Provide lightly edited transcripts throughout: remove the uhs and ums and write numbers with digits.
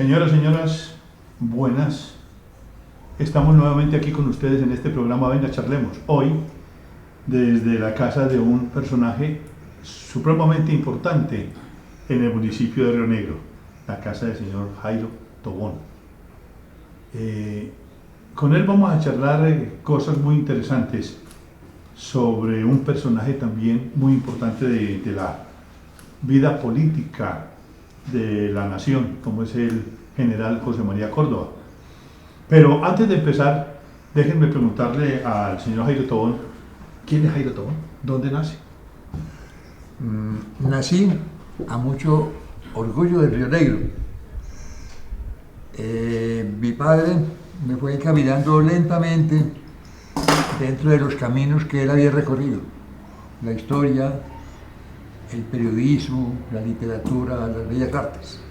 Señoras, señoras, buenas. Estamos nuevamente aquí con ustedes en este programa Venga Charlemos. Hoy, desde la casa de un personaje supremamente importante en el municipio de Río Negro, la casa del señor Jairo Tobón. Con él vamos a charlar cosas muy interesantes sobre un personaje también muy importante de la vida política de la nación, como es el general José María Córdoba. Pero antes de empezar, déjenme preguntarle al señor Jairo Tobón, ¿quién es Jairo Tobón? ¿Dónde nace? Nací a mucho orgullo de Río Negro. Mi padre me fue encaminando lentamente dentro de los caminos que él había recorrido: la historia, el periodismo, la literatura, las bellas artes.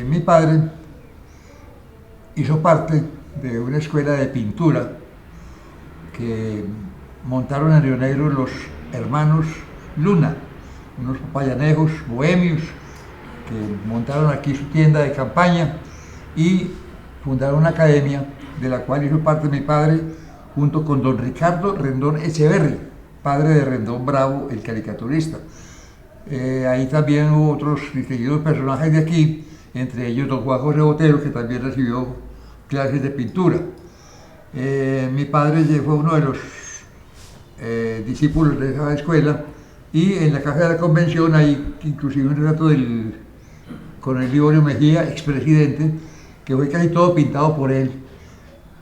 Mi padre hizo parte de una escuela de pintura que montaron en Río Negro los hermanos Luna, unos payanejos bohemios que montaron aquí su tienda de campaña y fundaron una academia de la cual hizo parte mi padre junto con don Ricardo Rendón Echeverri, padre de Rendón Bravo, el caricaturista. Ahí también hubo otros distinguidos personajes de aquí, entre ellos don Juan José Botero, que también recibió clases de pintura. Mi padre fue uno de los discípulos de esa escuela, y en la Casa de la Convención hay inclusive un retrato del coronel Liborio Mejía, expresidente, que fue casi todo pintado por él,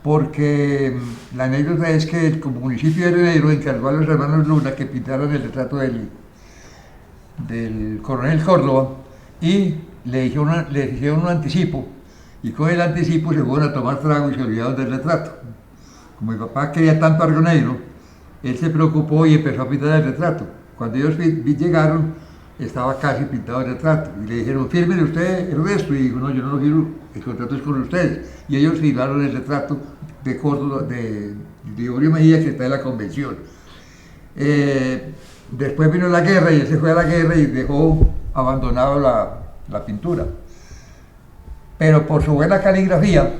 porque la anécdota es que el municipio de Río Negro encargó a los hermanos Luna que pintaran el retrato del coronel Córdoba, y le hicieron un anticipo, y con el anticipo se fueron a tomar trago y se olvidaron del retrato. Como mi papá quería tanto a Río Negro, él se preocupó y empezó a pintar el retrato. Cuando ellos llegaron, estaba casi pintado el retrato, y le dijeron: fírmele usted el resto, y dijo: no, yo no lo firmo, el contrato es con ustedes. Y ellos firmaron el retrato de Córdoba, de Liborio Mejía, que está en la convención. Después vino la guerra, y él se fue a la guerra y dejó abandonado la pintura. Pero por su buena caligrafía,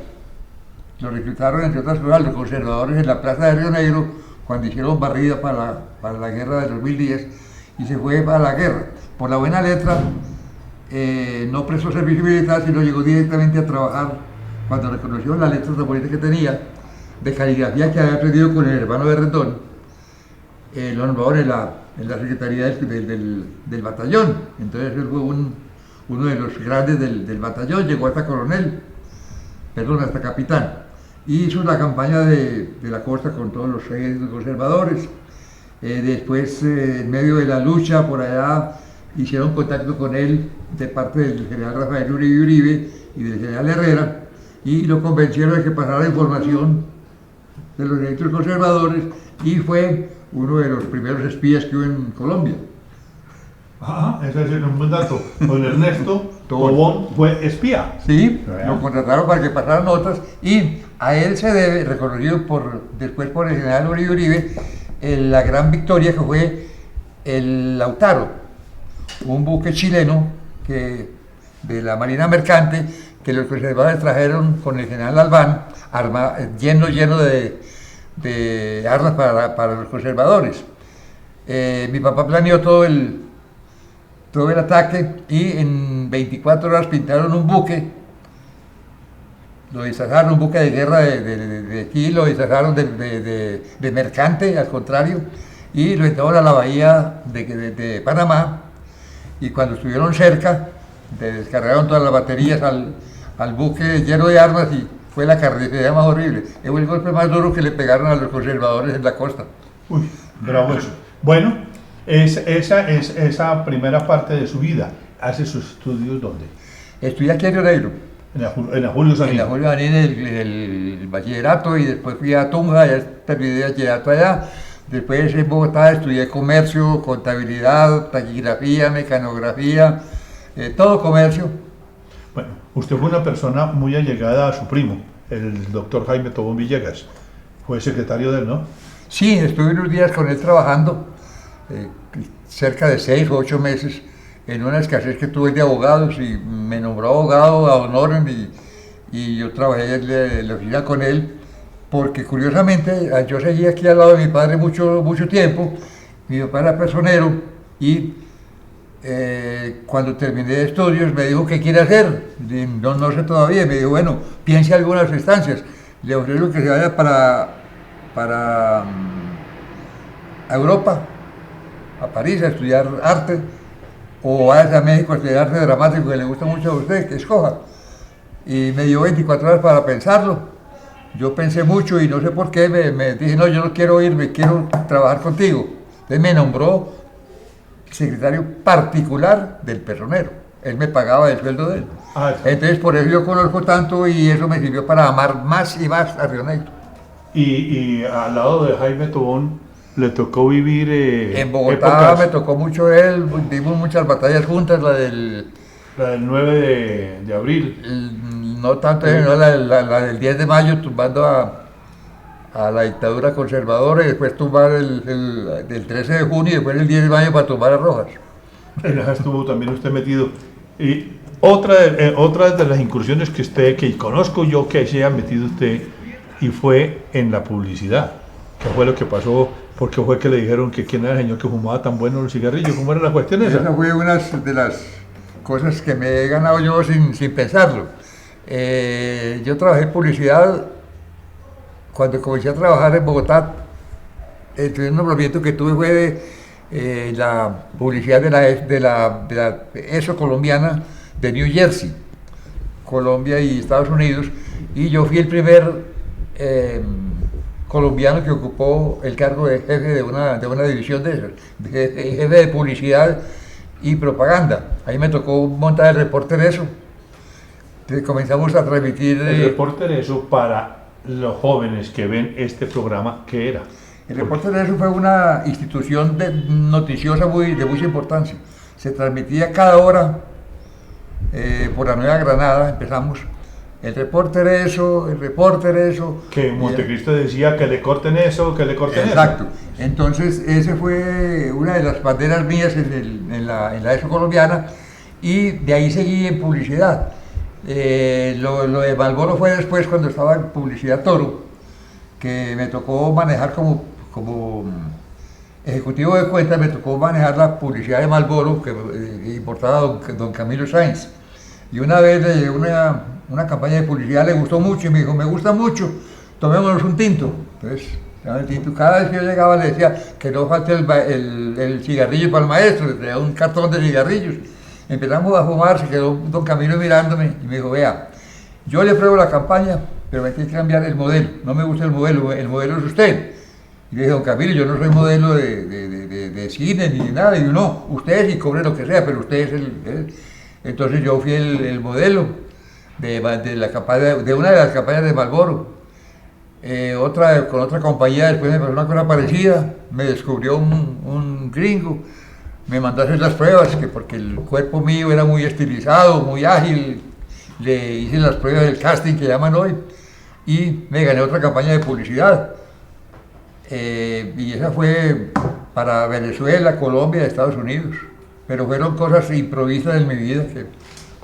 lo reclutaron, entre otras cosas, los conservadores en la plaza de Río Negro, cuando hicieron barrida para la guerra de 2010, y se fue para la guerra. Por la buena letra, no prestó servicio militar, sino llegó directamente a trabajar. Cuando reconoció la letra tan bonita que tenía, de caligrafía que había aprendido con el hermano de Rendón, lo nombraron en la secretaría del batallón. Entonces él fue uno de los grandes del batallón, llegó hasta coronel, hasta capitán, y hizo la campaña de la costa con todos los ejércitos conservadores. Después, en medio de la lucha por allá, hicieron contacto con él de parte del general Rafael Uribe y del general Herrera, y lo convencieron de que pasara información de los ejércitos conservadores, y fue uno de los primeros espías que hubo en Colombia. Ese es un buen dato. Don Ernesto Tobón fue espía. Sí, lo contrataron para que pasaran notas, y a él se debe, reconocido después por el general Uribe, la gran victoria que fue el Lautaro, un buque chileno de la Marina Mercante, que los conservadores trajeron con el general Albán, lleno de armas para los conservadores. Mi papá planeó todo el ataque, y en 24 horas pintaron un buque, lo disfrazaron, un buque de guerra de aquí, lo disfrazaron de mercante, al contrario, y lo entraron a la bahía de Panamá, y cuando estuvieron cerca, descargaron todas las baterías al buque lleno de armas, y fue la carnicería más horrible. Fue el golpe más duro que le pegaron a los conservadores en la costa. Uy, bravo eso. Bueno, esa es esa primera parte de su vida. ¿Hace sus estudios dónde? Estudié aquí en Río Negro. En la Julio Sanín. En la Julio Sanín, el bachillerato, y después fui a Tunja, ya terminé el bachillerato allá. Después en Bogotá estudié comercio, contabilidad, taquigrafía, mecanografía, todo comercio. Bueno, usted fue una persona muy allegada a su primo, el doctor Jaime Tobón Villegas. Fue secretario de él, ¿no? Sí, estuve unos días con él trabajando, cerca de 6 o 8 meses en una escasez que tuve de abogados y me nombró abogado a honorem y yo trabajé en la oficina con él porque curiosamente yo seguí aquí al lado de mi padre mucho tiempo. Mi papá era personero y cuando terminé de estudios me dijo, ¿qué quiere hacer? No sé todavía. Me dijo, bueno, piense algunas instancias. Le ofrezco que se vaya para Europa, a París, a estudiar arte, o vaya a México a estudiar arte dramático, que le gusta mucho a usted, que escoja. Y me dio 24 horas para pensarlo. Yo pensé mucho y no sé por qué me dije, no, yo no quiero irme, quiero trabajar contigo. Entonces me nombró secretario particular del personero. Él me pagaba el sueldo de él. Entonces por eso yo conozco tanto y eso me sirvió para amar más y más a Río Negro. Y al lado de Jaime Tobón le tocó vivir en Bogotá me tocó mucho él, dimos muchas batallas juntas, la del 9 de abril. No tanto, no, la del 10 de mayo tumbando a la dictadura conservadora y después tumbar del 13 de junio y después el 10 de mayo para tumbar a Rojas. En esa estuvo también usted metido. Y otra de las incursiones que conozco yo que se ha metido usted y fue en la publicidad. ¿Qué fue lo que pasó? Porque fue que le dijeron que quién era el señor que fumaba tan bueno los cigarrillos. ¿Cómo era la cuestión esa? Esa fue una de las cosas que me he ganado yo sin pensarlo. Yo trabajé en publicidad cuando comencé a trabajar en Bogotá. El nombramiento que tuve fue de la publicidad de la ESO colombiana de New Jersey, Colombia y Estados Unidos, y yo fui el primer colombiano que ocupó el cargo de jefe de una división de esas, jefe de publicidad y propaganda. Ahí me tocó montar el Reporter Eso. Entonces comenzamos a transmitir... El Reporter Eso, para los jóvenes que ven este programa, ¿qué era? El Reporter Eso fue una institución noticiosa de mucha importancia. Se transmitía cada hora por la Nueva Granada, empezamos. El Reporter Eso. Que en Montecristo decía que le corten eso, que le corten exacto. eso. Exacto. Entonces, ese fue una de las banderas mías en la ESO colombiana y de ahí seguí en publicidad. Lo de Marlboro fue después cuando estaba en Publicidad Toro, que me tocó manejar como ejecutivo de cuentas, me tocó manejar la publicidad de Marlboro que importaba don Camilo Sáenz. Y una vez le llevé una campaña de publicidad, le gustó mucho y me dijo, me gusta mucho, tomémonos un tinto. Entonces, el tinto. Cada vez que yo llegaba le decía que no falte el cigarrillo para el maestro, le traía un cartón de cigarrillos. Empezamos a fumar, se quedó don Camilo mirándome y me dijo, vea, yo le pruebo la campaña, pero me tiene que cambiar el modelo, no me gusta el modelo es usted. Y le dije, don Camilo, yo no soy modelo de cine ni de nada. Y yo, no, usted sí cobre lo que sea, pero usted es el... Entonces yo fui el modelo de una de las campañas de Marlboro. Con otra compañía después me pasó una cosa parecida, me descubrió un gringo, me mandó a hacer las pruebas, porque el cuerpo mío era muy estilizado, muy ágil, le hice las pruebas del casting que llaman hoy y me gané otra campaña de publicidad. Y esa fue para Venezuela, Colombia, Estados Unidos, pero fueron cosas improvisas en mi vida.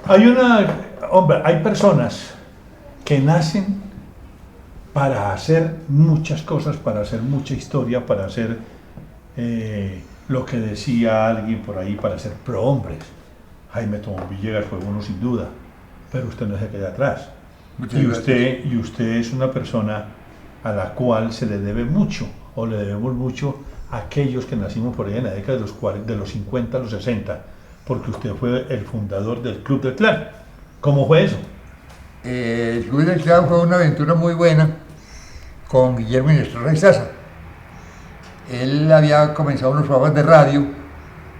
Hay personas que nacen para hacer muchas cosas, para hacer mucha historia, para hacer lo que decía alguien por ahí, para ser prohombres. Jaime Tobón Villegas fue uno sin duda, pero usted no se queda atrás. Y usted es una persona a la cual se le debe mucho, o le debemos mucho a aquellos que nacimos por ahí en la década de los 50 a los 60, porque usted fue el fundador del Club del Clan. ¿Cómo fue eso? El Club del Clan fue una aventura muy buena con Guillermo Inestrosa Izaza. Él había comenzado unos programas de radio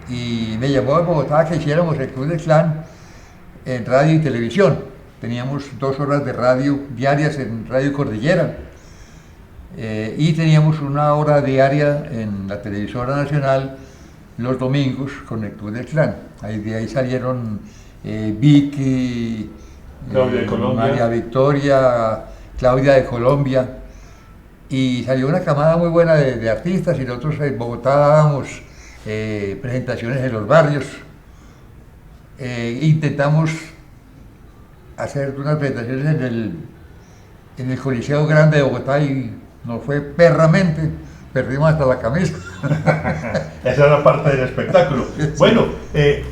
y me llamó de Bogotá a que hiciéramos el Club del Clan en radio y televisión. Teníamos 2 horas de radio diarias en Radio Cordillera y teníamos 1 hora diaria en la televisora nacional los domingos con el Club del Clan. De ahí salieron Vicky, Claudia de Colombia, María Victoria, Claudia de Colombia, y salió una camada muy buena de artistas y nosotros en Bogotá dábamos presentaciones en los barrios intentamos hacer unas presentaciones en el Coliseo Grande de Bogotá y nos fue perramente, perdimos hasta la camisa. Esa era parte del espectáculo. Sí. Bueno,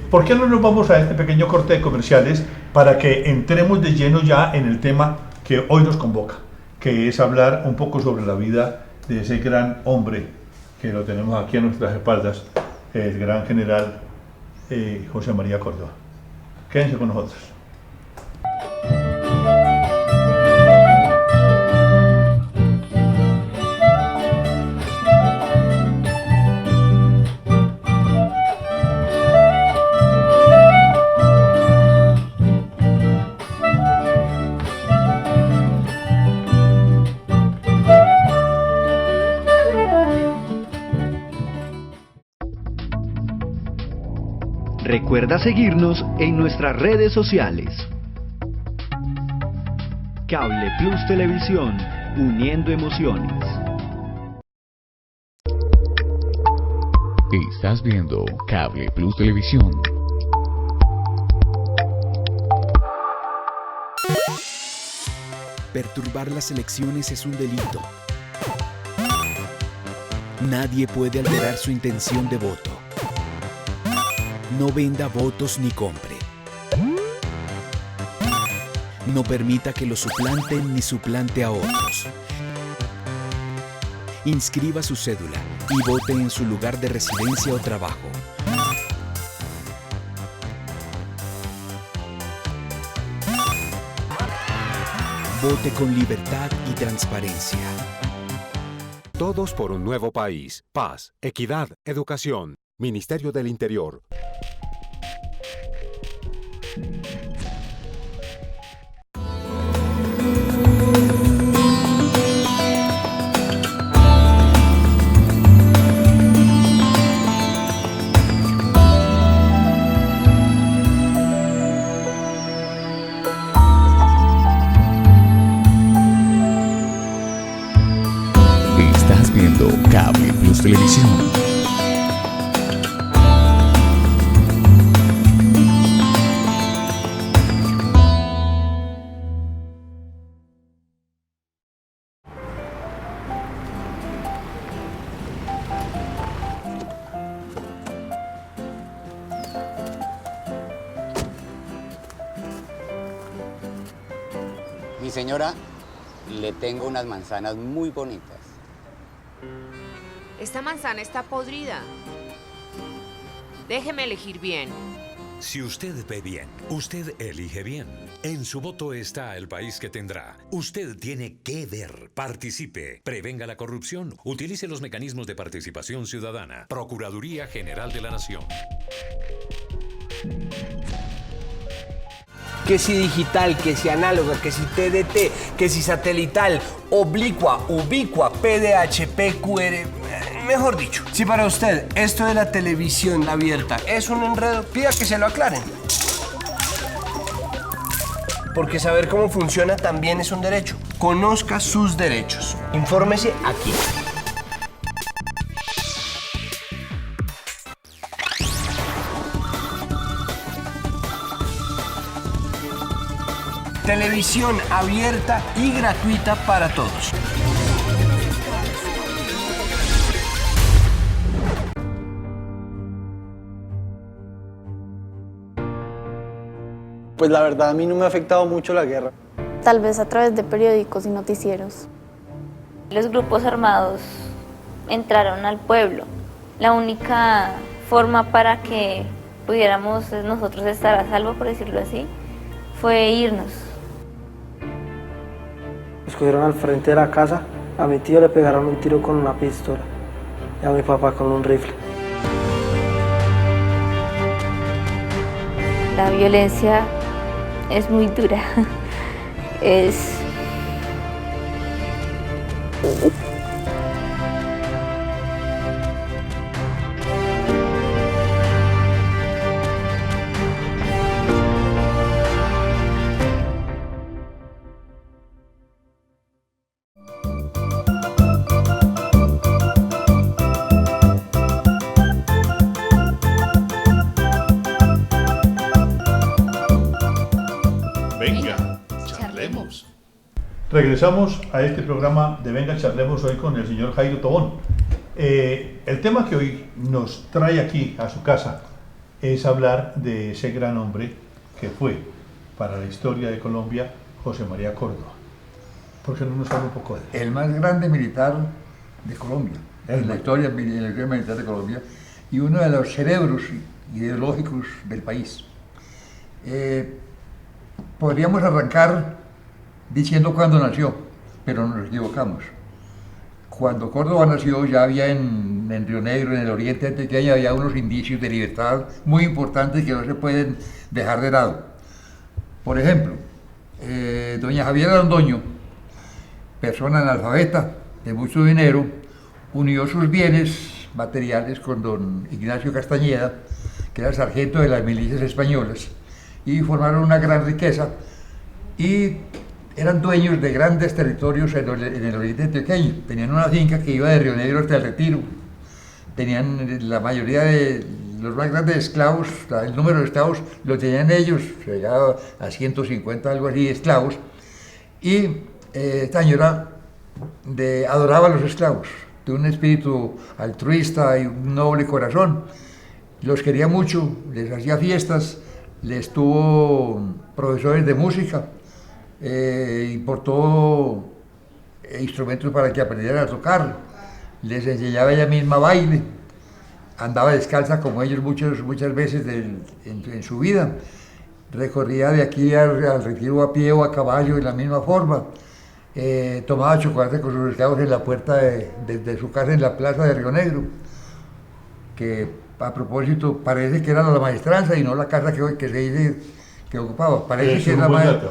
¿por qué no nos vamos a este pequeño corte de comerciales para que entremos de lleno ya en el tema que hoy nos convoca, que es hablar un poco sobre la vida de ese gran hombre que lo tenemos aquí a nuestras espaldas, el gran general José María Córdoba? Quédense con nosotros. Recuerda seguirnos en nuestras redes sociales. Cable Plus Televisión, uniendo emociones. Estás viendo Cable Plus Televisión. Perturbar las elecciones es un delito. Nadie puede alterar su intención de voto. No venda votos ni compre. No permita que lo suplanten ni suplante a otros. Inscriba su cédula y vote en su lugar de residencia o trabajo. Vote con libertad y transparencia. Todos por un nuevo país. Paz, equidad, educación. Ministerio del Interior. Estás viendo Cable Plus Televisión. Mi señora, le tengo unas manzanas muy bonitas. Esta manzana está podrida. Déjeme elegir bien. Si usted ve bien, usted elige bien. En su voto está el país que tendrá. Usted tiene que ver. Participe. Prevenga la corrupción. Utilice los mecanismos de participación ciudadana. Procuraduría General de la Nación. Que si digital, que si análoga, que si TDT, que si satelital, oblicua, ubicua, PDH, PQR, mejor dicho. Si para usted esto de la televisión abierta es un enredo, pida que se lo aclaren. Porque saber cómo funciona también es un derecho. Conozca sus derechos. Infórmese aquí. Televisión abierta y gratuita para todos. Pues la verdad a mí no me ha afectado mucho la guerra. Tal vez a través de periódicos y noticieros. Los grupos armados entraron al pueblo. La única forma para que pudiéramos nosotros estar a salvo, por decirlo así, fue irnos. Nos cogieron al frente de la casa, a mi tío le pegaron un tiro con una pistola y a mi papá con un rifle. La violencia es muy dura. Es... Regresamos a este programa de Venga Charlemos hoy con el señor Jairo Tobón. El tema que hoy nos trae aquí a su casa es hablar de ese gran hombre que fue para la historia de Colombia, José María Córdoba. ¿Por qué no nos habla un poco de él? El más grande militar de Colombia, en la historia militar de Colombia, y uno de los cerebros ideológicos del país. Podríamos arrancar diciendo cuándo nació, pero nos equivocamos. Cuando Córdoba nació ya había en Río Negro, en el oriente antioqueño, había unos indicios de libertad muy importantes que no se pueden dejar de lado. Por ejemplo, doña Javiera Londoño, persona analfabeta de mucho dinero, unió sus bienes materiales con don Ignacio Castañeda, que era sargento de las milicias españolas, y formaron una gran riqueza y eran dueños de grandes territorios en el oriente antioqueño. Tenían una finca que iba de Río Negro hasta el Retiro. Tenían la mayoría de los más grandes esclavos, el número de esclavos lo tenían ellos, llegaba a 150, algo así, esclavos. Y esta señora adoraba a los esclavos, de un espíritu altruista y un noble corazón. Los quería mucho, les hacía fiestas, les tuvo profesores de música, importó instrumentos para que aprendieran a tocar, les enseñaba ella misma baile, andaba descalza como ellos muchas veces en su vida, recorría de aquí al Retiro a pie o a caballo de la misma forma, tomaba chocolate con sus esclavos en la puerta de su casa en la plaza de Río Negro, que a propósito parece que era la maestranza y no la casa que se dice que ocupaba, parece que era la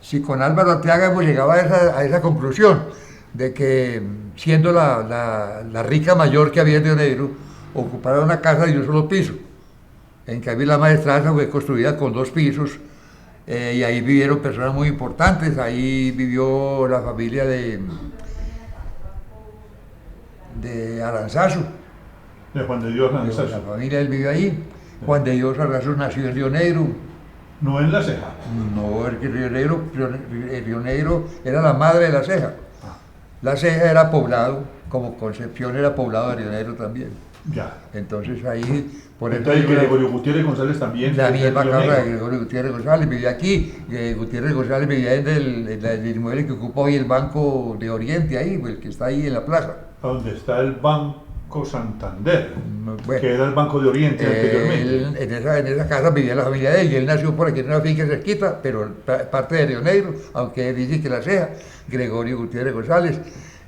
si con Álvaro Arteaga hemos llegado a esa conclusión de que siendo la rica mayor que había en Río Negro, ocupara una casa de un solo piso. En cambio la maestranza fue construida con 2 pisos y ahí vivieron personas muy importantes. Ahí vivió la familia de Aranzazu. De Juan de Dios Aranzazu. La familia él vivió ahí. Juan de Dios Aranzazu nació en Río Negro. No en La Ceja. No, el Río Negro era la madre de La Ceja. La Ceja era poblado, como Concepción era poblado de Río Negro también. Ya. Entonces ahí... Entonces Gregorio Gutiérrez González también. La misma casa de Gregorio Gutiérrez González vivía aquí. Gutiérrez González vivía en el inmueble que ocupa hoy el Banco de Oriente, ahí, el que está ahí en la plaza. Donde está el Banco Santander, bueno, que era el Banco de Oriente anteriormente. En esa casa vivía la familia de él, y él nació por aquí en una finca cerquita, pero parte de Río Negro, aunque dice que La Ceja, Gregorio Gutiérrez González.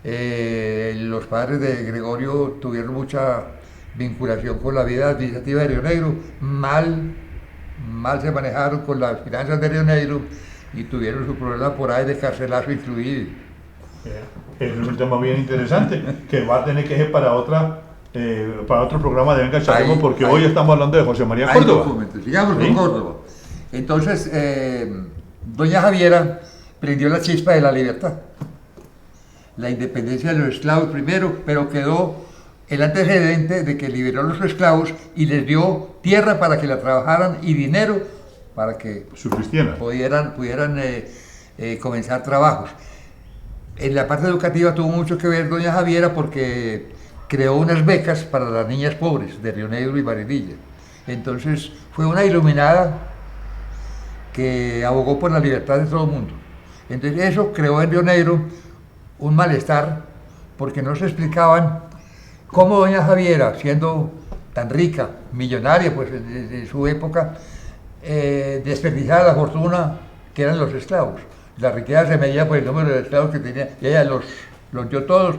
Los padres de Gregorio tuvieron mucha vinculación con la vida administrativa de Río Negro, mal se manejaron con las finanzas de Río Negro y tuvieron su problema por ahí de carcelazo incluido. Es un tema bien interesante que va a tener que ser para otro programa de Venga Charlemos, porque hoy estamos hablando de José María Córdoba. Sigamos con Córdoba. Entonces, doña Javiera prendió la chispa de la libertad, la independencia de los esclavos primero, pero quedó el antecedente de que liberó a los esclavos y les dio tierra para que la trabajaran y dinero para que pudieran comenzar trabajos. En la parte educativa tuvo mucho que ver doña Javiera porque creó unas becas para las niñas pobres de Río Negro y Barranquilla. Entonces fue una iluminada que abogó por la libertad de todo el mundo. Entonces eso creó en Río Negro un malestar porque no se explicaban cómo doña Javiera, siendo tan rica, millonaria pues en su época, desperdiciaba la fortuna que eran los esclavos. La riqueza se medía por el número de esclavos que tenía, y ella los dio todos.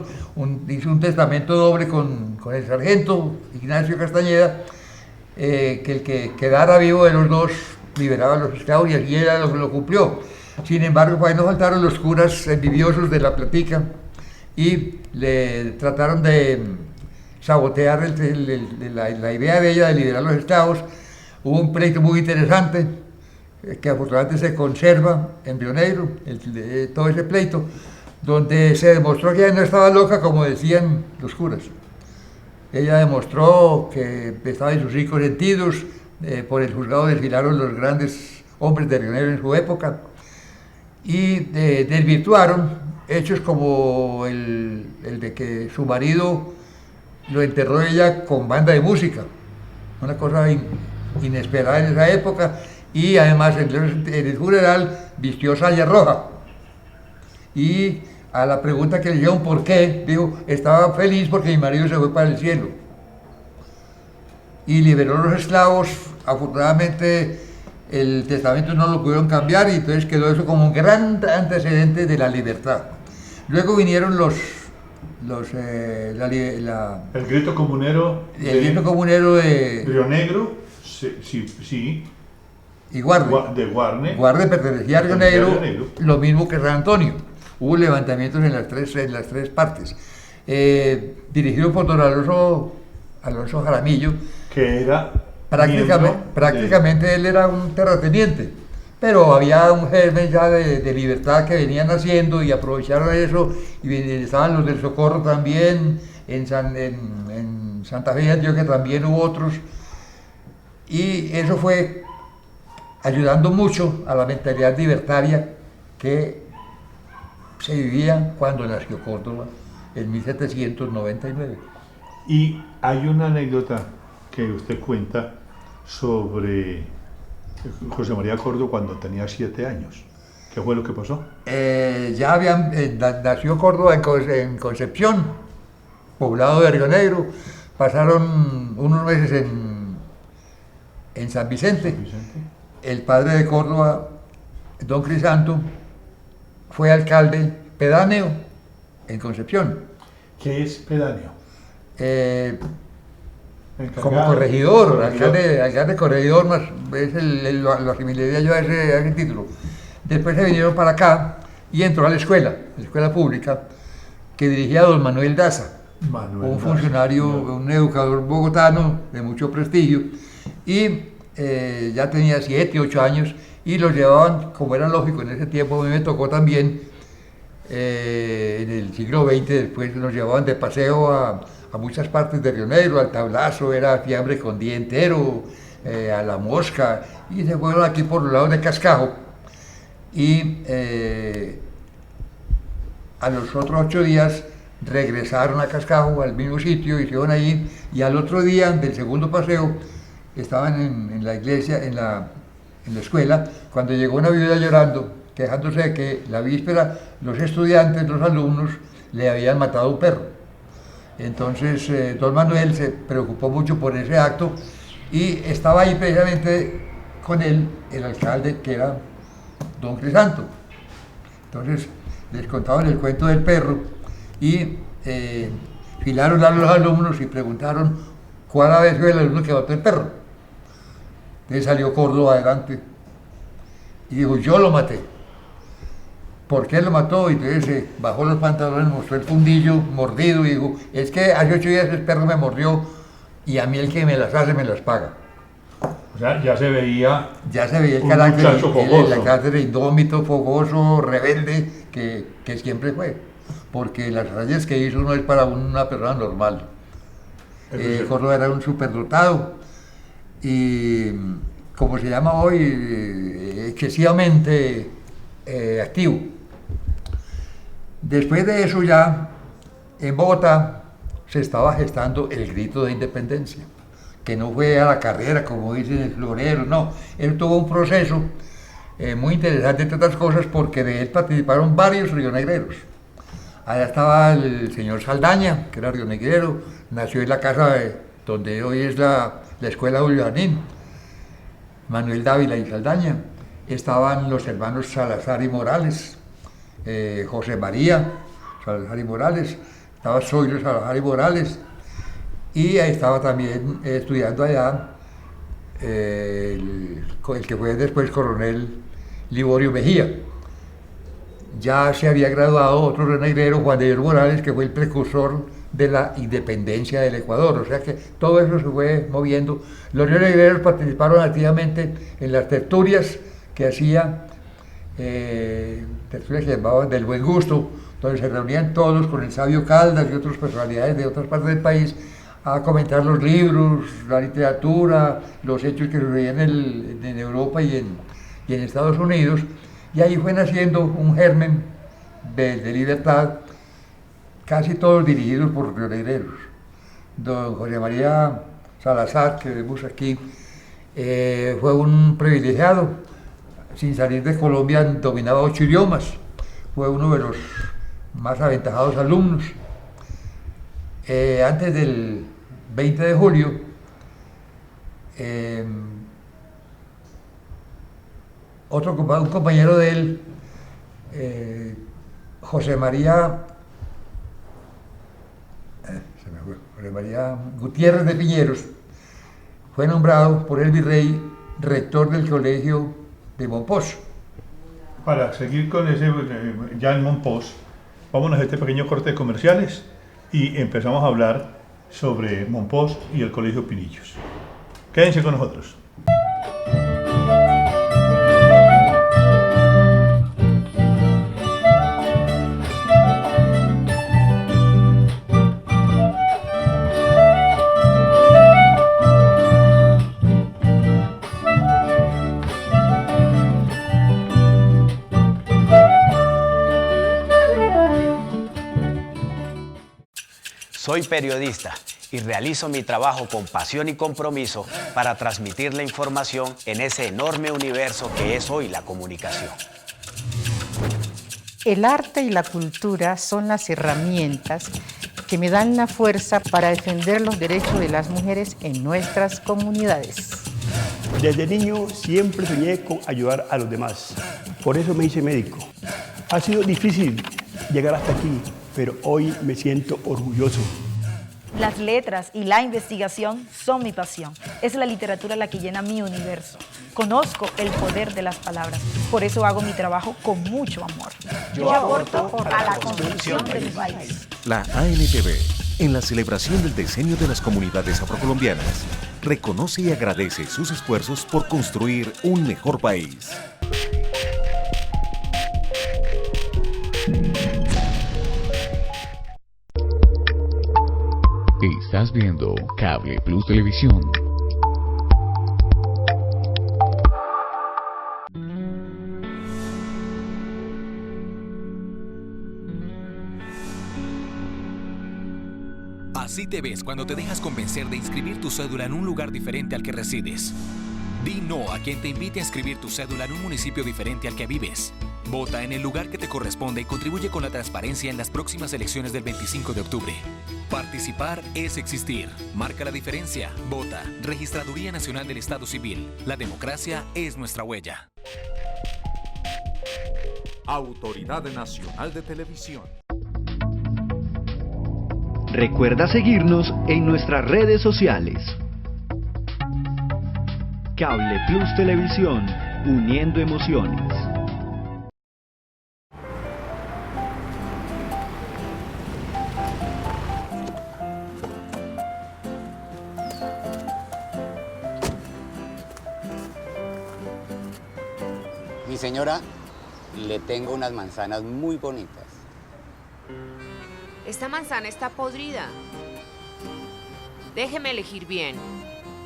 Hizo un testamento doble con el sargento Ignacio Castañeda, que el que quedara vivo de los dos liberaba a los esclavos, y así ella lo cumplió. Sin embargo, pues ahí no faltaron los curas envidiosos de la platica y le trataron de sabotear la idea de ella de liberar a los esclavos. Hubo un pleito muy interesante que afortunadamente se conserva en Río Negro, todo ese pleito, donde se demostró que ella no estaba loca como decían los curas. Ella demostró que estaba en sus 5 sentidos. Por el juzgado desfilaron los grandes hombres de Río Negro en su época, y desvirtuaron hechos como el de que su marido lo enterró ella con banda de música, una cosa inesperada en esa época, y además en el funeral vistió saya roja. Y a la pregunta que le dijeron por qué, dijo, estaba feliz porque mi marido se fue para el cielo. Y liberó a los esclavos. Afortunadamente el testamento no lo pudieron cambiar y entonces quedó eso como un gran antecedente de la libertad. Luego vinieron el grito comunero de Río Negro, sí. Y Guarde. Guarde pertenecía a Río Negro, lo mismo que San Antonio. Hubo levantamientos en las tres partes. Dirigido por don Alonso Jaramillo, que era prácticamente él era un terrateniente, pero había un germen ya de libertad que venían haciendo y aprovecharon eso, y estaban los del Socorro también, en Santa Fe de Antioquia también hubo otros, y eso fue ayudando mucho a la mentalidad libertaria que se vivía cuando nació Córdoba en 1799. Y hay una anécdota que usted cuenta sobre José María Córdoba cuando tenía 7 años. ¿Qué fue lo que pasó? Nació Córdoba en Concepción, poblado de Río Negro. Pasaron unos meses en San Vicente. El padre de Córdoba, don Crisanto, fue alcalde pedáneo en Concepción. ¿Qué es pedáneo? Como corregidor, alcalde corregidor, más es lo asimilaría yo a ese título. Después se vinieron para acá y entró a la escuela pública que dirigía don Manuel Daza, un funcionario, un educador bogotano de mucho prestigio, y ya tenía 7, 8 años y los llevaban, como era lógico en ese tiempo, a mí me tocó también, en el siglo XX, después nos llevaban de paseo a muchas partes de Río Negro, al Tablazo, era fiambre con día entero, a La Mosca, y se fueron aquí por los lados de Cascajo. Y a los otros 8 días regresaron a Cascajo, al mismo sitio, hicieron ahí, y al otro día del segundo paseo estaban en la iglesia, en la escuela, cuando llegó una viuda llorando, quejándose de que la víspera los estudiantes, los alumnos, le habían matado un perro. Entonces don Manuel se preocupó mucho por ese acto y estaba ahí precisamente con él el alcalde, que era don Crisanto. Entonces les contaban el cuento del perro y filaron a los alumnos y preguntaron cuál había sido el alumno que mató el perro. Entonces salió Córdoba adelante y dijo, yo lo maté. ¿Por qué lo mató? Y entonces bajó los pantalones, mostró el fundillo mordido y dijo, es que hace 8 días el perro me mordió y a mí el que me las hace me las paga. O sea, ya se veía el carácter indómito, fogoso, rebelde, que siempre fue. Porque las rayas que hizo no es para una persona normal. Córdoba era un superdotado y, como se llama hoy, excesivamente activo. Después de eso ya, en Bogotá, se estaba gestando el grito de independencia, que no fue a la carrera, como dicen el florero, no. Él tuvo un proceso muy interesante, entre otras cosas, porque de él participaron varios rionegreros. Allá estaba el señor Saldaña, que era rionegrero, nació en la casa donde hoy es la escuela Julio Janín, Manuel Dávila y Saldaña. Estaban los hermanos Salazar y Morales, José María Salazar y Morales, estaba Zoilo Salazar y Morales, y ahí estaba también estudiando allá el que fue después coronel Liborio Mejía. Ya se había graduado otro renegrero, Juan de Dios Morales, que fue el precursor de la independencia del Ecuador, o sea que todo eso se fue moviendo. Los renegreros participaron activamente en las tertulias que hacía, tertulias que llamaban del buen gusto, donde se reunían todos con el sabio Caldas y otras personalidades de otras partes del país a comentar los libros, la literatura, los hechos que sucedían en Europa y en Estados Unidos. Y ahí fue naciendo un germen de libertad, casi todos dirigidos por riolegreros. Don José María Salazar, que vemos aquí, fue un privilegiado, sin salir de Colombia dominaba 8 idiomas, fue uno de los más aventajados alumnos. Antes del 20 de julio, un compañero de él, José María Gutiérrez de Piñeros, fue nombrado por el virrey rector del colegio de Monpós. Para seguir con ese, ya en Monpós, vámonos a este pequeño corte de comerciales y empezamos a hablar sobre Monpós y el Colegio Pinillos. Quédense con nosotros. Soy periodista y realizo mi trabajo con pasión y compromiso para transmitir la información en ese enorme universo que es hoy la comunicación. El arte y la cultura son las herramientas que me dan la fuerza para defender los derechos de las mujeres en nuestras comunidades. Desde niño siempre soñé con ayudar a los demás. Por eso me hice médico. Ha sido difícil llegar hasta aquí, pero hoy me siento orgulloso. Las letras y la investigación son mi pasión. Es la literatura la que llena mi universo. Conozco el poder de las palabras. Por eso hago mi trabajo con mucho amor. Yo aporto a la construcción de mi país. La ANTV, en la celebración del decenio de las comunidades afrocolombianas, reconoce y agradece sus esfuerzos por construir un mejor país. Estás viendo Cable Plus Televisión. Así te ves cuando te dejas convencer de inscribir tu cédula en un lugar diferente al que resides. Di no a quien te invite a inscribir tu cédula en un municipio diferente al que vives. Vota en el lugar que te corresponde y contribuye con la transparencia en las próximas elecciones del 25 de octubre. Participar es existir. Marca la diferencia. Vota. Registraduría Nacional del Estado Civil. La democracia es nuestra huella. Autoridad Nacional de Televisión. Recuerda seguirnos en nuestras redes sociales. Cable Plus Televisión, uniendo emociones. Mi señora, le tengo unas manzanas muy bonitas. Esta manzana está podrida. Déjeme elegir bien.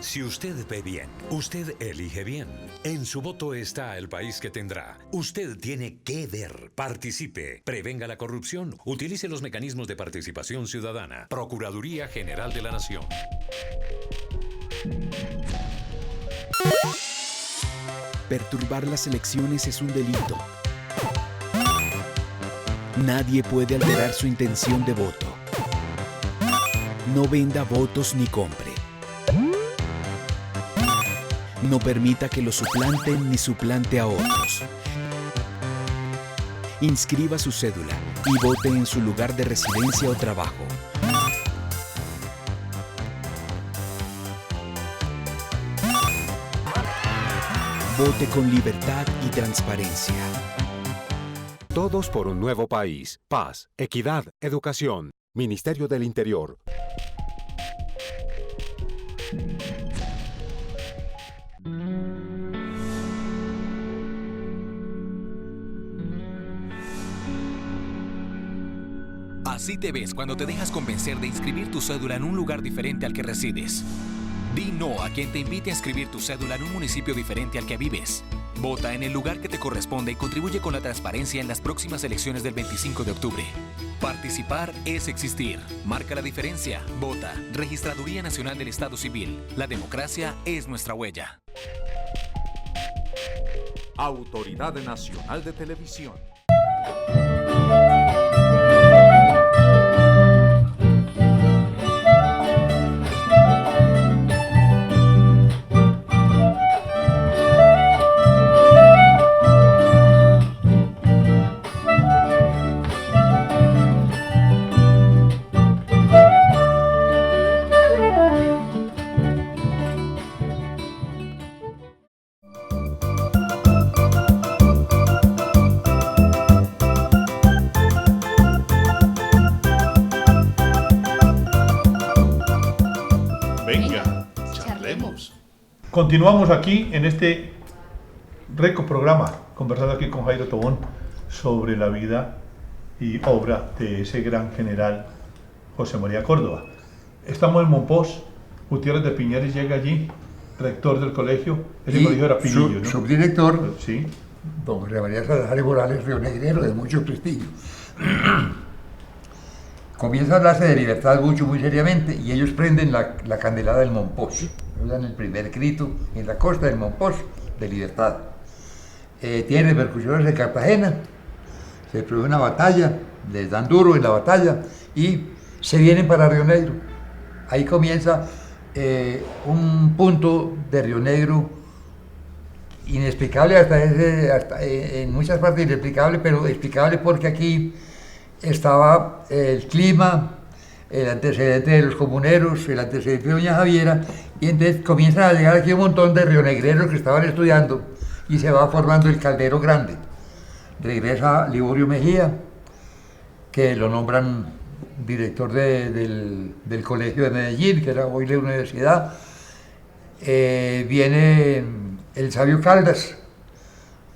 Si usted ve bien, usted elige bien. En su voto está el país que tendrá. Usted tiene que ver. Participe. Prevenga la corrupción. Utilice los mecanismos de participación ciudadana. Procuraduría General de la Nación. Perturbar las elecciones es un delito. Nadie puede alterar su intención de voto. No venda votos ni compre. No permita que lo suplanten ni suplante a otros. Inscriba su cédula y vote en su lugar de residencia o trabajo. Vote con libertad y transparencia. Todos por un nuevo país. Paz, equidad, educación. Ministerio del Interior. Así te ves cuando te dejas convencer de inscribir tu cédula en un lugar diferente al que resides. Di no a quien te invite a inscribir tu cédula en un municipio diferente al que vives. Vota en el lugar que te corresponde y contribuye con la transparencia en las próximas elecciones del 25 de octubre. Participar es existir. Marca la diferencia. Vota. Registraduría Nacional del Estado Civil. La democracia es nuestra huella. Autoridad Nacional de Televisión. Venga, charlemos. Continuamos aquí en este rico programa, conversando aquí con Jairo Tobón sobre la vida y obra de ese gran general José María Córdoba. Estamos en Monpós, Gutiérrez de Piñeres llega allí, rector del colegio. Ese colegio era Pilillo, ¿no? Subdirector, sí. Don José María Salazar Morales, rionegrero de mucho prestigio. Comienza a hablarse de libertad mucho, muy seriamente, y ellos prenden la candelada del Monpós. Dan el primer grito en la costa del Monpós de libertad. Tiene repercusiones en Cartagena, se produce una batalla, les dan duro en la batalla y se vienen para Río Negro. Ahí comienza un punto de Río Negro inexplicable hasta en muchas partes inexplicable, pero explicable porque aquí estaba el clima, el antecedente de los comuneros, el antecedente de Doña Javiera, y entonces comienzan a llegar aquí un montón de rionegreros que estaban estudiando y se va formando el caldero grande. Regresa Liborio Mejía, que lo nombran director del colegio de Medellín, que era hoy la universidad. Viene el sabio Caldas,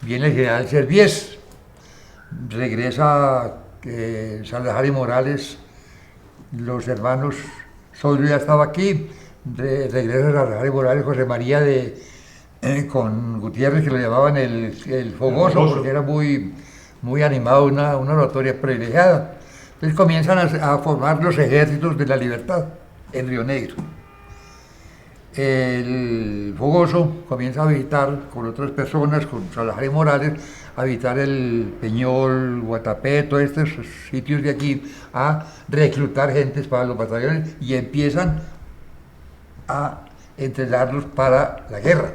viene el general Serviés, regresa Salazar y Morales, los hermanos Soldro ya estaba aquí, regresa Salazar y Morales, José María con Gutiérrez, que lo llamaban el fogoso, porque era muy animado, una oratoria privilegiada. Entonces comienzan a formar los ejércitos de la libertad en Río Negro. El fogoso comienza a visitar con otras personas, con Salazar y Morales, a visitar el Peñol, Guatapé, todos estos sitios de aquí, a reclutar gentes para los batallones y empiezan a entrenarlos para la guerra.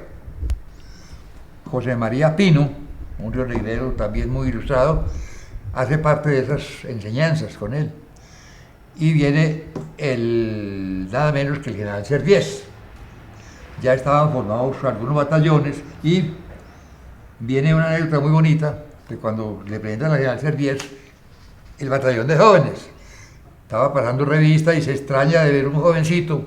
José María Pino, un rionegrero también muy ilustrado, hace parte de esas enseñanzas con él. Y viene nada menos que el general Serviés. Ya estaban formados algunos batallones y viene una anécdota muy bonita, que cuando le presentan al general Serviés, el batallón de jóvenes estaba pasando revista y se extraña de ver un jovencito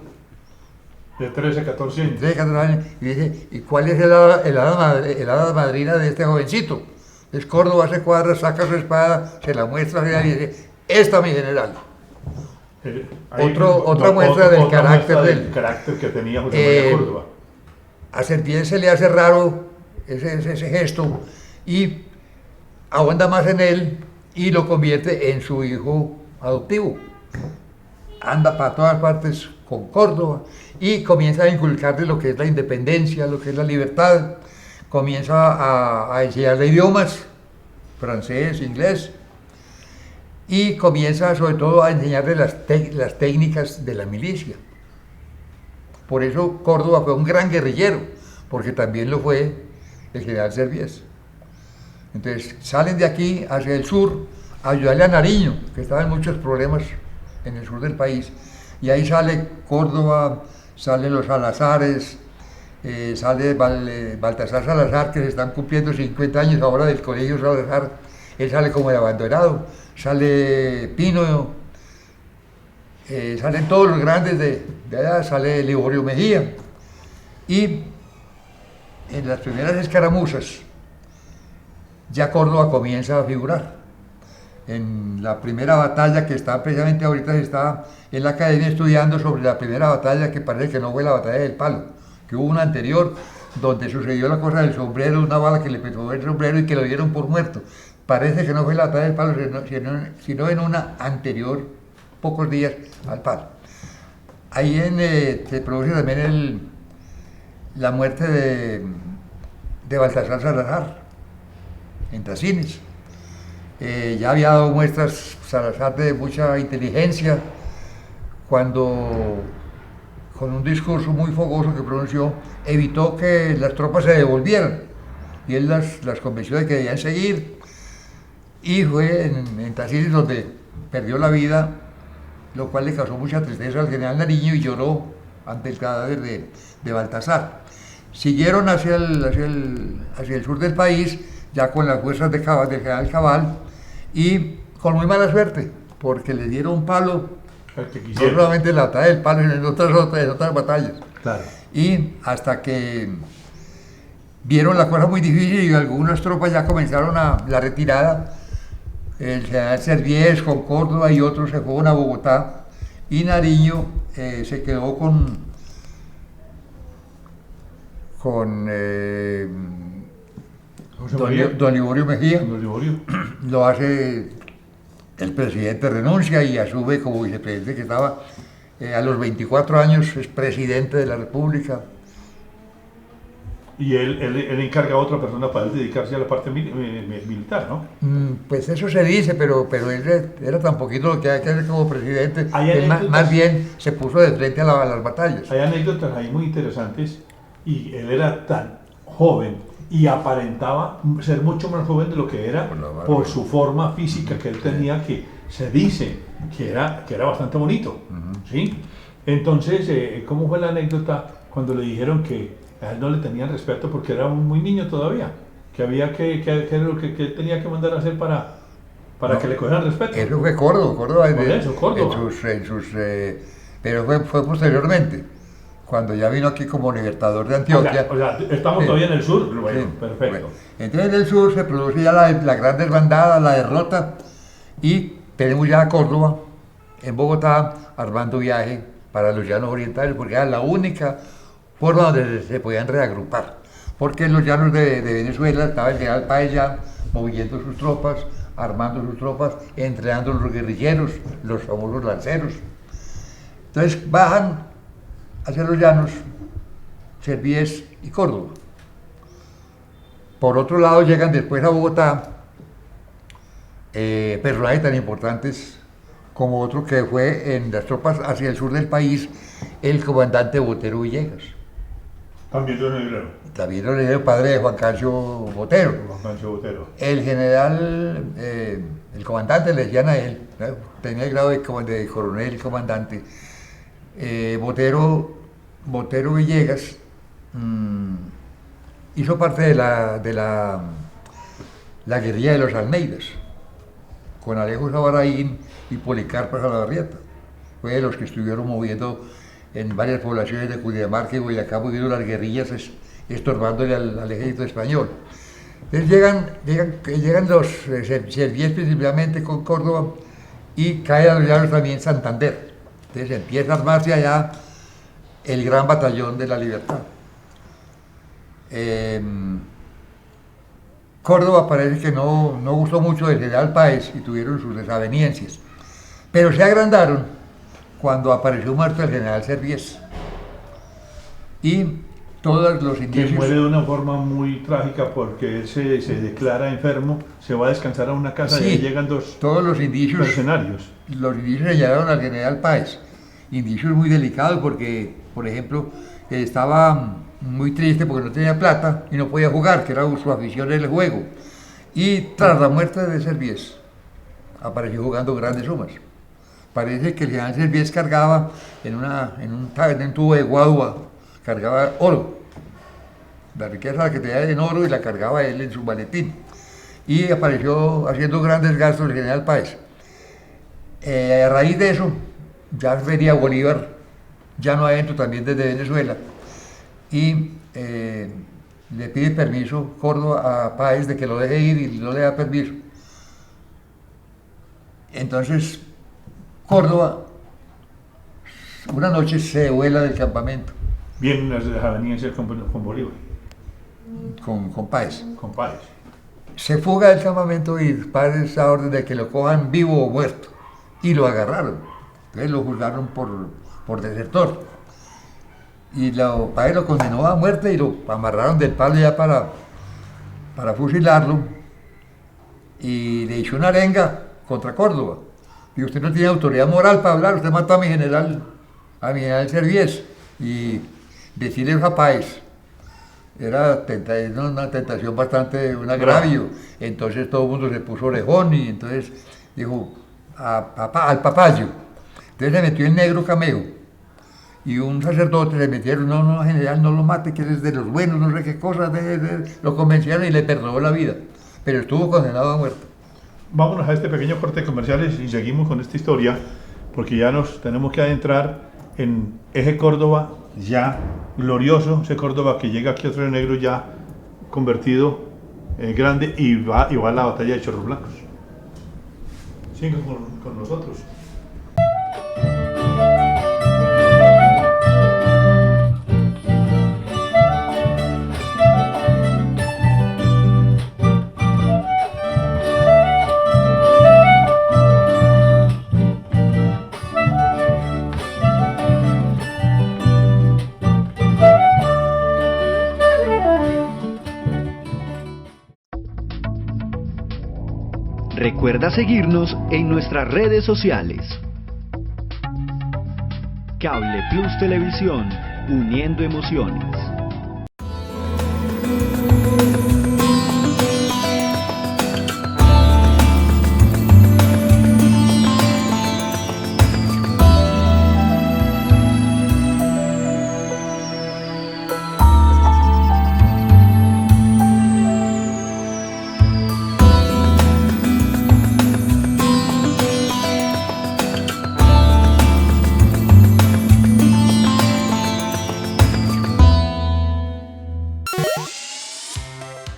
de 13, 14 años. 13, 14 años, y dice, ¿y cuál es el hada madrina de este jovencito? Es Córdoba, se cuadra, saca su espada, se la muestra al general y dice, esta mi general. Otra muestra del carácter que tenía José María Córdoba. A Serviés se le hace raro ese gesto y ahonda más en él y lo convierte en su hijo adoptivo. Anda para todas partes con Córdoba y comienza a inculcarle lo que es la independencia, lo que es la libertad. Comienza a enseñarle idiomas, francés, inglés, y comienza sobre todo a enseñarle las técnicas de la milicia. Por eso Córdoba fue un gran guerrillero, porque también lo fue el general Serviés. Entonces salen de aquí hacia el sur a ayudarle a Nariño, que estaba en muchos problemas en el sur del país, y ahí sale Córdoba, salen los Salazares, sale Baltasar Salazar, que se están cumpliendo 50 años ahora del colegio Salazar, él sale como el abandonado, sale Pino, salen todos los grandes de allá, sale Liborio Mejía, y en las primeras escaramuzas ya Córdoba comienza a figurar. en la primera batalla que está precisamente ahorita, se está en la academia estudiando sobre la primera batalla, que parece que no fue la batalla del Palo, que hubo una anterior donde sucedió la cosa del sombrero, una bala que le pegó el sombrero y que lo dieron por muerto. Parece que no fue la batalla del Palo, sino en una anterior, pocos días al Palo. Ahí se produce también la muerte de Baltasar Salazar, en Trasines. Ya había dado muestras Salazar de mucha inteligencia cuando, con un discurso muy fogoso que pronunció, evitó que las tropas se devolvieran y él las convenció de que debían seguir, y fue en Trasines donde perdió la vida, lo cual le causó mucha tristeza al general Nariño y lloró ante el cadáver de Baltasar. Siguieron hacia el sur del país, ya con las fuerzas del general Cabal, y con muy mala suerte, porque le dieron un palo, no solamente en la batalla del Palo, sino en otras batallas. Claro. Y hasta que vieron la cosa muy difícil y algunas tropas ya comenzaron la retirada, el general Serviés con Córdoba y otros se fueron a Bogotá, y Nariño se quedó con don Liborio Mejía. Don Liborio. Lo hace, el presidente renuncia y asume como vicepresidente, que estaba a los 24 años, es presidente de la República. Y él encarga a otra persona para él dedicarse a la parte militar, ¿no? Pues eso se dice, pero él era tan poquito lo que hay que hacer como presidente. Él más bien se puso de frente a las batallas. Hay anécdotas ahí muy interesantes, y él era tan joven y aparentaba ser mucho más joven de lo que era por su forma física que él tenía, que se dice que era bastante bonito. ¿Sí? Entonces, ¿cómo fue la anécdota cuando le dijeron que a él no le tenían respeto porque era muy niño todavía? Que había que era lo que él tenía que mandar a hacer para que le cogieran respeto. Eso fue Córdoba. Córdoba. Pero fue posteriormente, cuando ya vino aquí como libertador de Antioquia. O sea estamos todavía en el sur. Bueno, sí, perfecto. Bueno. Entonces en el sur se produce ya la gran desbandada, la derrota, y tenemos ya a Córdoba, en Bogotá, armando viaje para los llanos orientales, porque era la única forma donde se podían reagrupar. Porque en los llanos de Venezuela estaba el general Páez ya moviendo sus tropas, armando sus tropas, entrenando a los guerrilleros, los famosos lanceros. Entonces bajan hacia los llanos, Serviés y Córdoba. Por otro lado llegan después a Bogotá personajes tan importantes como otro que fue en las tropas hacia el sur del país, el comandante Botero Villegas. También de Negrero. También de Negrero, padre de Juan Cancio Botero. Juan Cancio Botero. El general, el comandante le decían a él, ¿no? Tenía el grado de coronel comandante. Botero Villegas hizo parte de la guerrilla de los Almeidas, con Alejo Sabaraín y Policarpo Salabarrieta. Fue de los que estuvieron moviendo en varias poblaciones de Cundinamarca y Boyacá, moviendo las guerrillas, estorbándole al ejército español. Entonces llegan los Serviés principalmente con Córdoba, y cae a los llanos también Santander. Entonces empieza a armarse allá el gran batallón de la libertad. Córdoba parece que no gustó mucho del general Páez y tuvieron sus desavenencias, pero se agrandaron cuando apareció muerto el general Serviés. Y todos los indicios... Que muere de una forma muy trágica porque él se declara enfermo, se va a descansar a una casa, sí, y ahí llegan todos los indicios, mercenarios. Los indicios señalaron al general Páez. Indicios muy delicados porque, por ejemplo, estaba muy triste porque no tenía plata y no podía jugar, que era su afición en el juego. Y tras la muerte de Serviés, apareció jugando grandes sumas. Parece que el general Serviés cargaba en un tubo de guadua, cargaba oro. La riqueza que tenía en oro, y la cargaba él en su maletín. Y apareció haciendo grandes gastos el general Páez. A raíz de eso, ya venía Bolívar, ya no adentro, también desde Venezuela, y le pide permiso Córdoba a Páez de que lo deje ir, y no le da permiso. Entonces, Córdoba, una noche se vuela del campamento. Vienen las avenías con Bolívar. Con Páez. Con Páez. Se fuga del campamento y Páez da orden de que lo cojan vivo o muerto. Y lo agarraron. Entonces lo juzgaron por desertor. Y Páez lo condenó a muerte y lo amarraron del palo ya para fusilarlo. Y le hizo una arenga contra Córdoba. Y usted no tiene autoridad moral para hablar, usted mató a mi general Servies. Y decirle a Páez era una tentación bastante, un agravio. Entonces todo el mundo se puso orejón y entonces dijo al papayo. Entonces le metió el negro Camejo y un sacerdote le metieron, no, general, no lo mate, que es de los buenos, no sé qué cosas, lo convencieron y le perdonó la vida, pero estuvo condenado a muerte. Vámonos a este pequeño corte de comerciales y seguimos con esta historia, porque ya nos tenemos que adentrar en ese Córdoba ya glorioso, ese Córdoba que llega aquí a Río Negro ya convertido grande y va a la batalla de Chorros Blancos. Sigan con nosotros. Recuerda seguirnos en nuestras redes sociales. Cable Plus Televisión, uniendo emociones.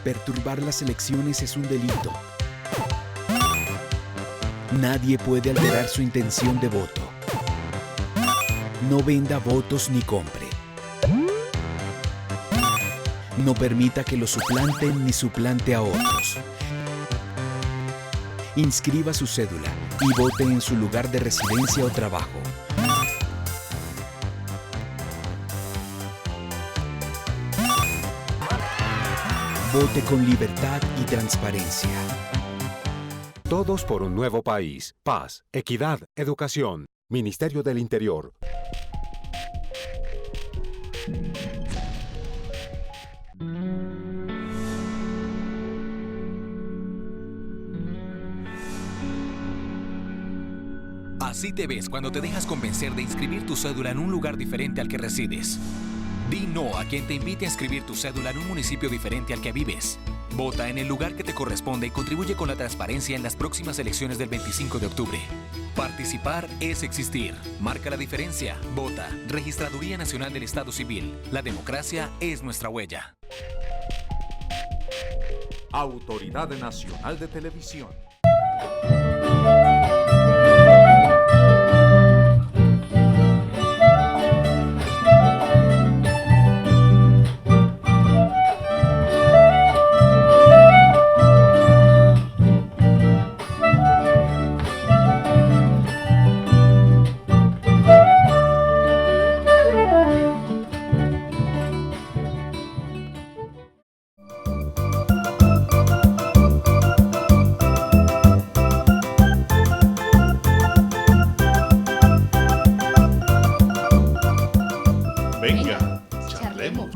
Perturbar las elecciones es un delito. Nadie puede alterar su intención de voto. No venda votos ni compre. No permita que lo suplanten ni suplante a otros. Inscriba su cédula y vote en su lugar de residencia o trabajo. Vote con libertad y transparencia. Todos por un nuevo país. Paz, equidad, educación. Ministerio del Interior. Así te ves cuando te dejas convencer de inscribir tu cédula en un lugar diferente al que resides. Di no a quien te invite a inscribir tu cédula en un municipio diferente al que vives. Vota en el lugar que te corresponde y contribuye con la transparencia en las próximas elecciones del 25 de octubre. Participar es existir. Marca la diferencia. Vota. Registraduría Nacional del Estado Civil. La democracia es nuestra huella. Autoridad Nacional de Televisión.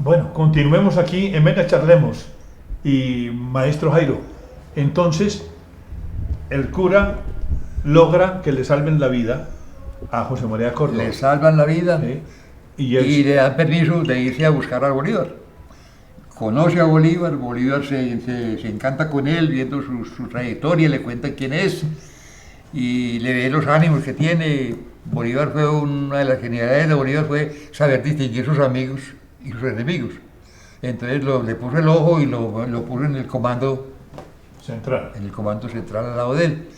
Bueno, continuemos aquí en Venga Charlemos. Y maestro Jairo, entonces el cura logra que le salven la vida a José María Córdoba. Le salvan la vida y le dan permiso de irse a buscar a Bolívar. Conoce a Bolívar, Bolívar se encanta con él, viendo su trayectoria, le cuenta quién es y le ve los ánimos que tiene. Bolívar fue una de las genialidades de Bolívar fue saber distinguir sus amigos y sus enemigos. Entonces le puso el ojo y lo puso en el comando central. En el comando central al lado de él.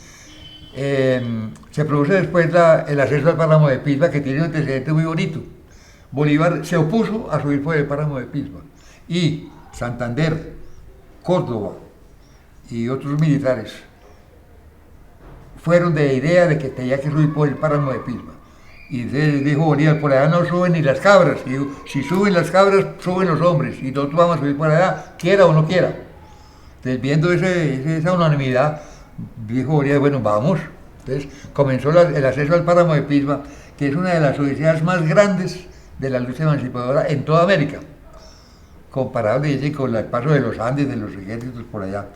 Se produce después el acceso al páramo de Pisba, que tiene un antecedente muy bonito. Bolívar se opuso a subir por el páramo de Pisba y Santander, Córdoba y otros militares fueron de idea de que tenía que subir por el páramo de Pisba. Y dijo Bolívar, por allá no suben ni las cabras. Y dijo, si suben las cabras, suben los hombres. Y nosotros vamos a subir por allá, quiera o no quiera. Entonces, viendo esa unanimidad, dijo Bolívar, bueno, vamos. Entonces, comenzó el acceso al páramo de Pisba, que es una de las odisías más grandes de la lucha emancipadora en toda América, comparable, dicen, con el paso de los Andes, de los ejércitos por allá.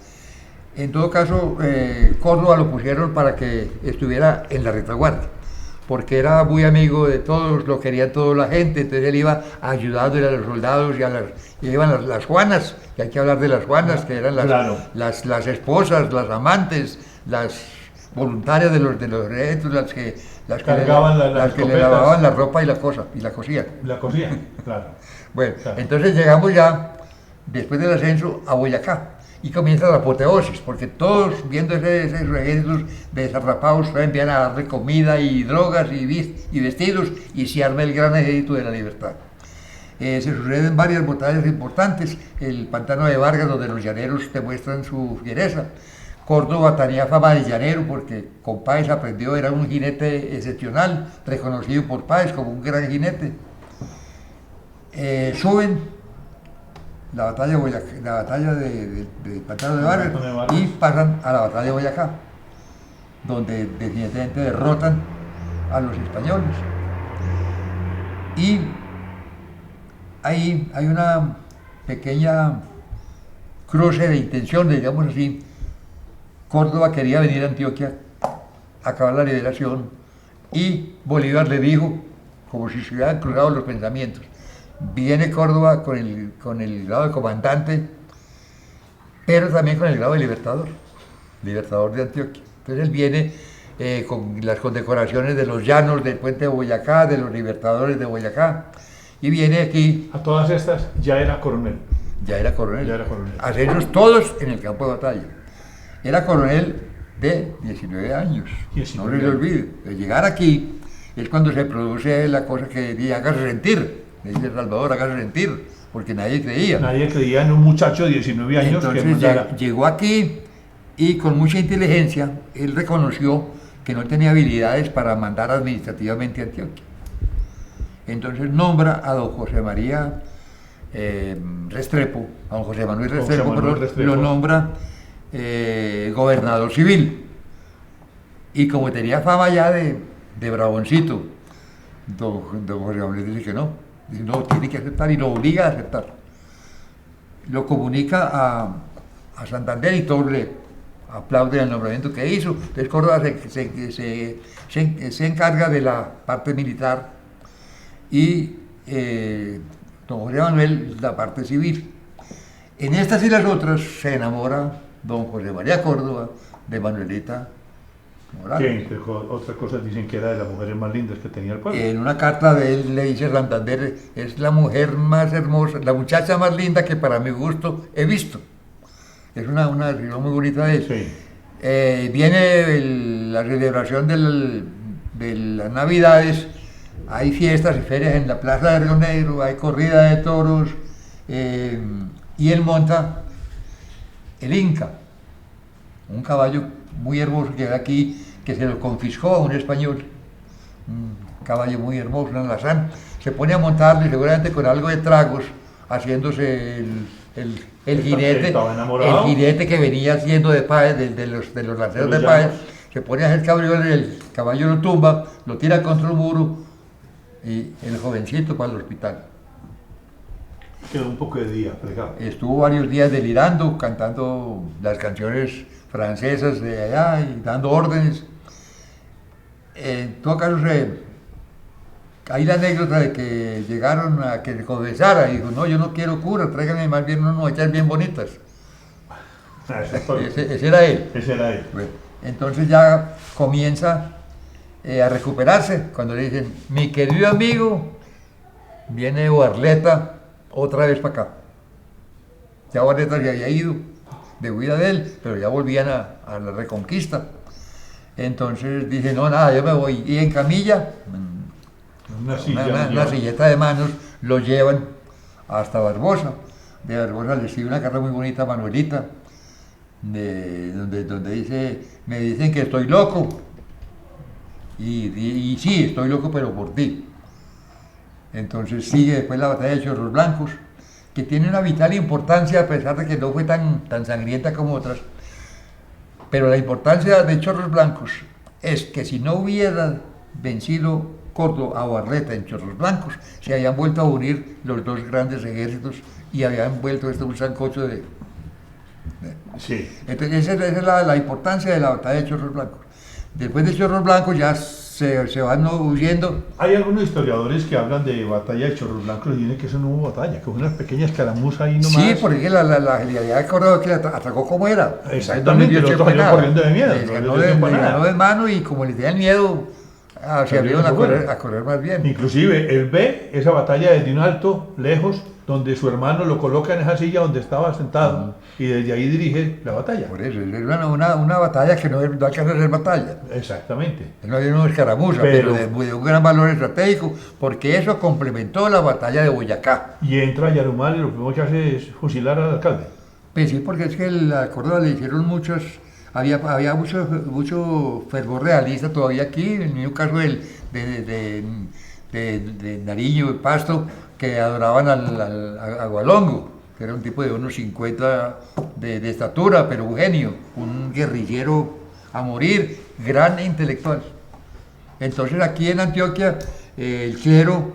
En todo caso, Córdoba lo pusieron para que estuviera en la retaguardia, porque era muy amigo de todos, lo quería toda la gente, entonces él iba ayudándole a los soldados y iban las Juanas, que hay que hablar de las Juanas, que eran las esposas, las amantes, las voluntarias de los ejércitos, las que le lavaban la ropa y la cosían. La cosían, claro. Bueno, claro. Entonces llegamos ya, después del ascenso, a Boyacá. Y comienza la apoteosis, porque todos, viendo esos ejércitos desarrapados, empiezan a darle comida y drogas y vestidos, y se arma el gran ejército de la libertad. Se suceden varias batallas importantes, el pantano de Vargas, donde los llaneros demuestran su fiereza. Córdoba tenía fama de llanero, porque con Páez aprendió, era un jinete excepcional, reconocido por Páez como un gran jinete. Suben la batalla del pantano de Vargas y pasan a la batalla de Boyacá, donde definitivamente derrotan a los españoles. Y ahí hay una pequeña cruce de intenciones, digamos así. Córdoba quería venir a Antioquia a acabar la liberación y Bolívar le dijo, como si se hubieran cruzado los pensamientos, viene Córdoba con el grado de comandante, pero también con el grado de libertador de Antioquia. Entonces él viene con las condecoraciones de los llanos del puente de Boyacá, de los libertadores de Boyacá, y viene aquí. A todas estas ya era coronel. Ya era coronel. Ascensos todos en el campo de batalla. Era coronel de 19 años. 19 no se le olvide. De llegar aquí es cuando se produce la cosa que dice, hágase sentir. Le dice Salvador, hágase sentir, porque nadie creía. Nadie creía en un muchacho de 19 años. Entonces llegó aquí y con mucha inteligencia él reconoció que no tenía habilidades para mandar administrativamente a Antioquia. Entonces nombra a don José María Restrepo, a don José Manuel Restrepo, lo nombra gobernador civil. Y como tenía fama ya de bravoncito, don José Manuel dice que no. Dice, no, tiene que aceptar y lo obliga a aceptar. Lo comunica a Santander y todos le aplauden el nombramiento que hizo. Entonces Córdoba se encarga de la parte militar y don José Manuel la parte civil. En estas y las otras se enamora don José María Córdoba de Manuelita Morales. Que entre otras cosas dicen que era de las mujeres más lindas que tenía el pueblo. En una carta de él le dice Santander, es la mujer más hermosa, la muchacha más linda que para mi gusto he visto. Es una descripción muy bonita de eso. Sí. Viene la celebración de las Navidades, hay fiestas y ferias en la Plaza de Río Negro, hay corrida de toros, y él monta el Inca, un caballo muy hermoso que hay aquí, que se lo confiscó a un español, un caballo muy hermoso, un alazán. Se pone a montarlo y seguramente con algo de tragos, haciéndose el jinete que venía haciendo de Páez, de los lanceros de Páez. Se pone a hacer cabriolas, el caballo lo tumba, lo tira contra un muro y el jovencito para el hospital. Quedó un poco de día plegado. Estuvo varios días delirando, cantando las canciones francesas de allá y dando órdenes. En todo caso, hay la anécdota de que llegaron a que se confesara y dijo, no, yo no quiero cura, tráiganme más bien unas muchachas bien bonitas. Ese era él. Ese era él. Bueno, entonces ya comienza a recuperarse cuando le dicen, mi querido amigo, viene Barleta otra vez para acá. Ya Barleta se había ido de huida de él, pero ya volvían a la reconquista. Entonces dije, no, nada, yo me voy. Y en camilla, una silleta de manos, lo llevan hasta Barbosa. De Barbosa les escribe una carta muy bonita a Manuelita, donde dice, me dicen que estoy loco. Y sí, estoy loco, pero por ti. Entonces sigue después la batalla de Chorros Blancos, que tiene una vital importancia a pesar de que no fue tan sangrienta como otras. Pero la importancia de Chorros Blancos es que si no hubiera vencido Córdoba a Barleta en Chorros Blancos, se habían vuelto a unir los dos grandes ejércitos y habían vuelto esto un sancocho de... Sí. Entonces esa es la importancia de la batalla de Chorros Blancos. Después de Chorros Blancos ya se van huyendo. Hay algunos historiadores que hablan de batalla de Chorros Blancos y dicen que eso no hubo batalla, que fue una pequeña escaramuza ahí nomás. Sí, porque la genialidad de Córdoba que atacó como era. Exactamente, los otros salieron corriendo de miedo. Les ganó de mano y como les tenían miedo, se abrieron a correr más bien. Inclusive él ve esa batalla desde un alto, lejos, donde su hermano lo coloca en esa silla donde estaba sentado y desde ahí dirige la batalla. Por eso, es una batalla que no alcanza a ser batalla. Exactamente. No había una escaramuza, pero de un gran valor estratégico, porque eso complementó la batalla de Boyacá. Y entra Yarumal y lo primero que hace es fusilar al alcalde. Pues sí, porque es que a Córdoba le hicieron había mucho fervor realista todavía aquí, en el mismo caso de Nariño y Pasto, que adoraban a Gualongo, que era un tipo de unos 50 de estatura, pero un genio, un guerrillero a morir, gran intelectual. Entonces aquí en Antioquia el clero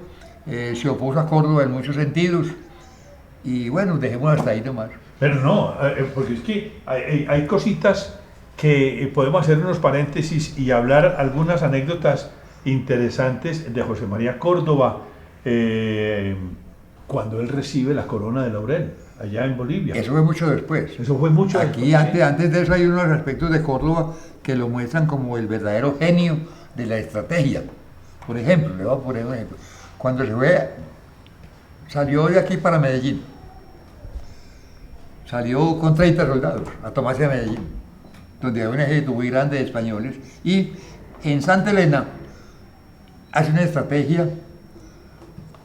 se opuso a Córdoba en muchos sentidos, y bueno, dejemos hasta ahí nomás. Pero no, porque es que hay cositas que podemos hacer unos paréntesis y hablar algunas anécdotas interesantes de José María Córdoba, cuando él recibe la corona de laurel allá en Bolivia. Eso fue mucho después. Eso fue mucho aquí después. Antes de eso hay unos aspectos de Córdoba que lo muestran como el verdadero genio de la estrategia. Por ejemplo, le voy a poner un ejemplo. Cuando salió de aquí para Medellín, salió con 30 soldados a tomarse a Medellín, donde hay un ejército muy grande de españoles, y en Santa Elena hace una estrategia,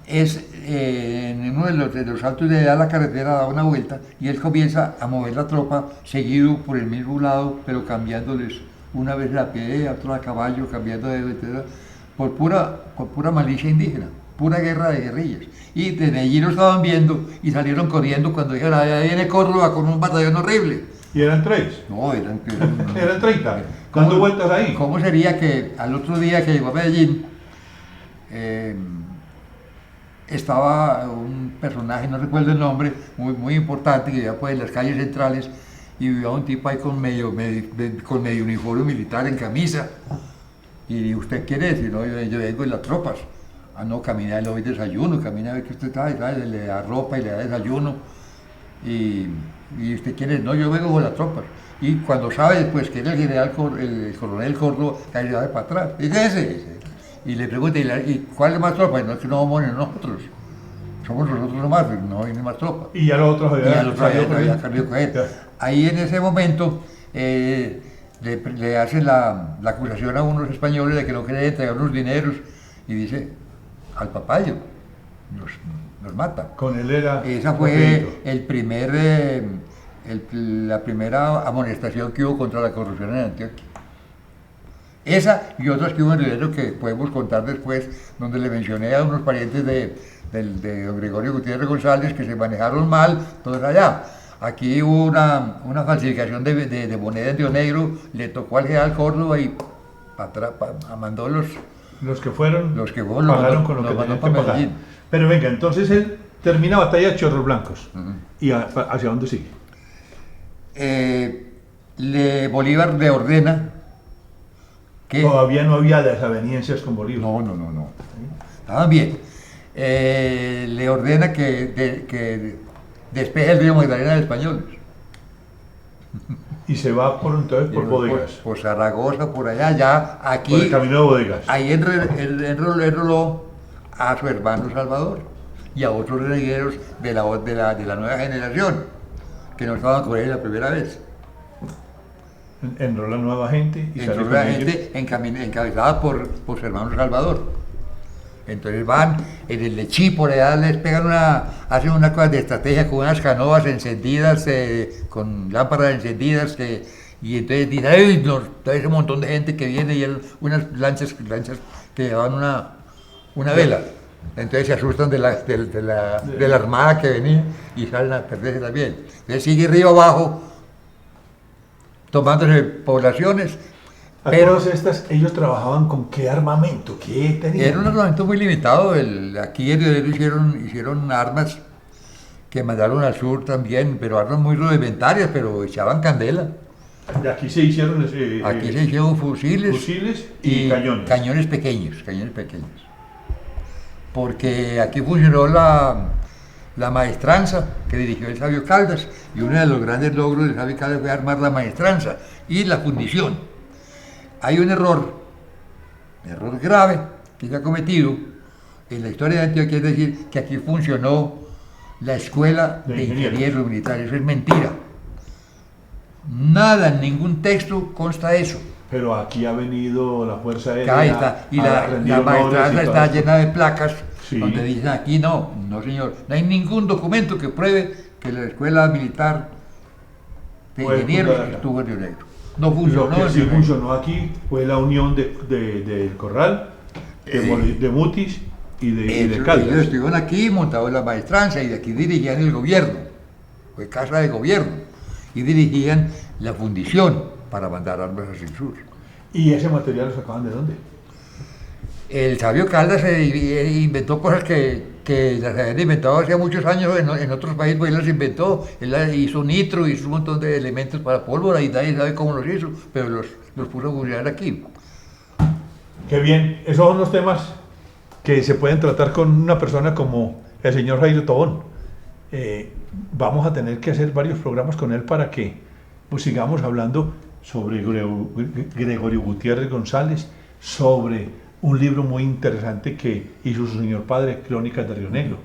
en uno de los altos de allá la carretera da una vuelta y él comienza a mover la tropa seguido por el mismo lado, pero cambiándoles una vez a pie, otra a caballo, cambiando por pura malicia indígena, pura guerra de guerrillas. Y desde allí lo estaban viendo y salieron corriendo cuando dijeron, ahí viene Córdoba con un batallón horrible. ¿Y eran 3? No, eran 30. ¿Dando vueltas ahí? ¿Cómo sería que al otro día que llegó a Medellín, estaba un personaje, no recuerdo el nombre, muy importante, que vivía pues en las calles centrales, y vivía un tipo ahí con medio uniforme militar en camisa, y usted quiere decir, no, yo vengo en las tropas. Ah, no, camina, le doy desayuno, camina a ver que usted trae, le da ropa y le da desayuno, y usted quiere, no, yo vengo con las tropas. Y cuando sabe después que era el coronel Córdoba, cae para atrás, dice ese. Y le pregunta, ¿y cuál es más tropa? Y no, es que no vamos a nosotros, somos nosotros nomás, no hay más tropa. Y ya los otros habían salido con él. Ahí en ese momento le hacen la acusación a unos españoles de que no querían entregar unos dineros, y dice, al papayo, nos mata. Con él era... Esa fue la primera amonestación que hubo contra la corrupción en Antioquia. Esa y otras que hubo en Río que podemos contar después, donde le mencioné a unos parientes de don Gregorio Gutiérrez González que se manejaron mal, todos allá. Aquí hubo una falsificación de moneda en Río Negro, le tocó al general Córdoba y mandó los que fueron pagaron con lo que mandó tenían para que pagar. Medellín. Pero venga, entonces él termina batalla de Chorros Blancos. ¿Y hacia dónde sigue? Bolívar le ordena que... Todavía no había desavenencias con Bolívar. No. Estaban bien. Le ordena que despeje el río Magdalena de españoles. Y se va entonces por Bodegas. Por Zaragoza, por allá, ya aquí. Por el camino de Bodegas. Ahí enroló a su hermano Salvador y a otros regueros de la nueva generación, que no estaban con él la primera vez. Enrola nueva gente y sale enrola con ellos. gente encabezada por su hermano Salvador. Entonces van en el Lechí, por allá les pegan hacen una cosa de estrategia con unas canoas encendidas, con lámparas encendidas, y entonces dicen, ¡ay! Ese montón de gente que viene y unas lanchas que llevan una vela. Entonces se asustan de la armada que venía y salen a perderse también. Entonces sigue río abajo, tomándose poblaciones. Pero todas estas, ellos trabajaban con qué armamento, qué tenían. Era un armamento muy limitado. Aquí en Río hicieron armas que mandaron al sur también, pero armas muy rudimentarias, pero echaban candela. De aquí se hicieron aquí se hicieron fusiles y cañones. Cañones pequeños. Porque aquí funcionó la maestranza que dirigió el sabio Caldas, y uno de los grandes logros del sabio Caldas fue armar la maestranza y la fundición. Hay un error grave que se ha cometido en la historia de Antioquia, es decir, que aquí funcionó la escuela de ingenieros militares. Eso es mentira. Nada, en ningún texto consta eso. Pero aquí ha venido la Fuerza Aérea. Ahí está, y la maestranza está llena de placas donde dicen aquí no señor, no hay ningún documento que pruebe que la escuela militar de ingenieros estuvo en Río Negro. No funcionó. Lo que sí funcionó aquí fue la unión del Corral, de Mutis y de Caldas. Ellos estuvieron aquí montados en la maestranza y de aquí dirigían el gobierno, fue casa de gobierno, y dirigían la fundición para mandar armas hacia el sur. ¿Y ese material lo sacaban de dónde? El sabio Caldas inventó cosas que las habían inventado hace muchos años en otros países, pues él las inventó. Él hizo nitro, hizo un montón de elementos para pólvora y nadie sabe cómo los hizo, pero los puso a funcionar aquí. Qué bien, esos son los temas que se pueden tratar con una persona como el señor Jairo Tobón. Vamos a tener que hacer varios programas con él para que pues, sigamos hablando sobre Gregorio Gutiérrez González, sobre un libro muy interesante que hizo su señor padre, Crónicas de Río Negro.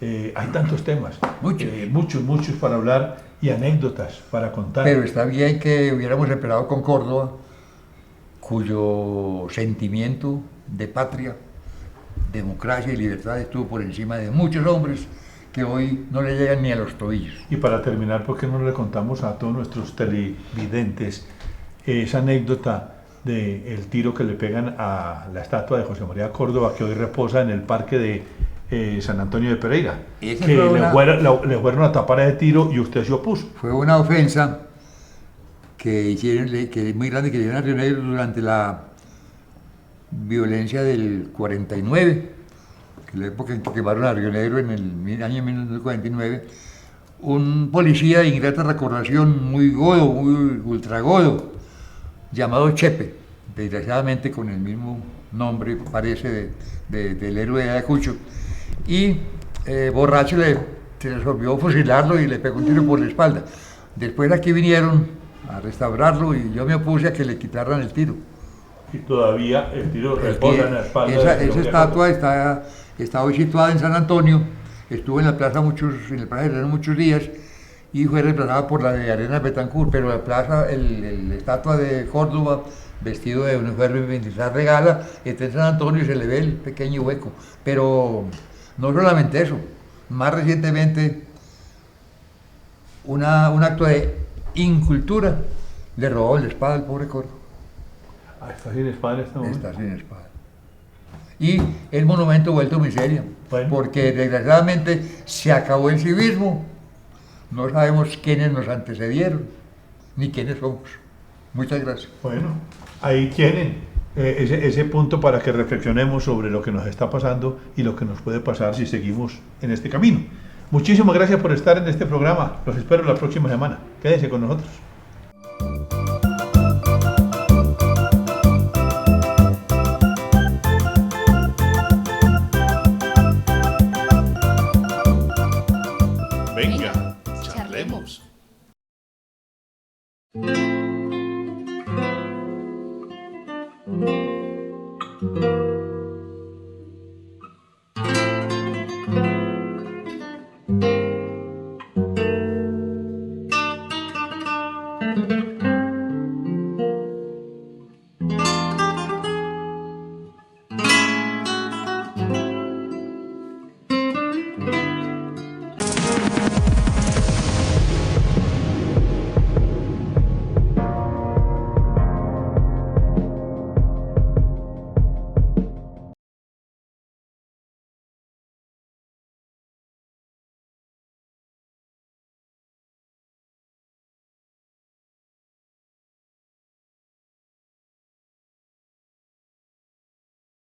Hay tantos temas, muchos para hablar y anécdotas para contar. Pero está bien que hubiéramos esperado con Córdoba, cuyo sentimiento de patria, democracia y libertad estuvo por encima de muchos hombres que hoy no le llegan ni a los tobillos. Y para terminar, ¿por qué no le contamos a todos nuestros televidentes esa anécdota del tiro que le pegan a la estatua de José María Córdoba, que hoy reposa en el parque de San Antonio de Pereira? Que le fueron a tapar ese tiro y usted se opuso. Fue una ofensa que hicieron, que es muy grande, que le dieron a Río Negro durante la violencia del 49, que la época en que quemaron a Río Negro en el año 1949. Un policía de ingrata recordación, muy godo, muy ultragodo, llamado Chepe, desgraciadamente con el mismo nombre, parece, del héroe de Ayacucho, y borracho se resolvió fusilarlo y le pegó un tiro por la espalda. Después aquí vinieron a restaurarlo y yo me opuse a que le quitaran el tiro. Y todavía el tiro reposa en la espalda. Esa estatua está hoy situada en San Antonio, estuvo en la plaza muchos días, y fue reemplazada por la de Arenas Betancourt, pero la plaza, la estatua de Córdoba, vestido de uniforme militar regala, está en San Antonio y se le ve el pequeño hueco. Pero no solamente eso, más recientemente un acto de incultura le robó la espada al pobre Córdoba. Está sin espada en este momento. Está sin espada. Y el monumento vuelto miseria, porque desgraciadamente se acabó el civismo. No sabemos quiénes nos antecedieron, ni quiénes somos. Muchas gracias. Bueno, ahí tienen ese punto para que reflexionemos sobre lo que nos está pasando y lo que nos puede pasar si seguimos en este camino. Muchísimas gracias por estar en este programa. Los espero la próxima semana. Quédense con nosotros. Venga, charlemos.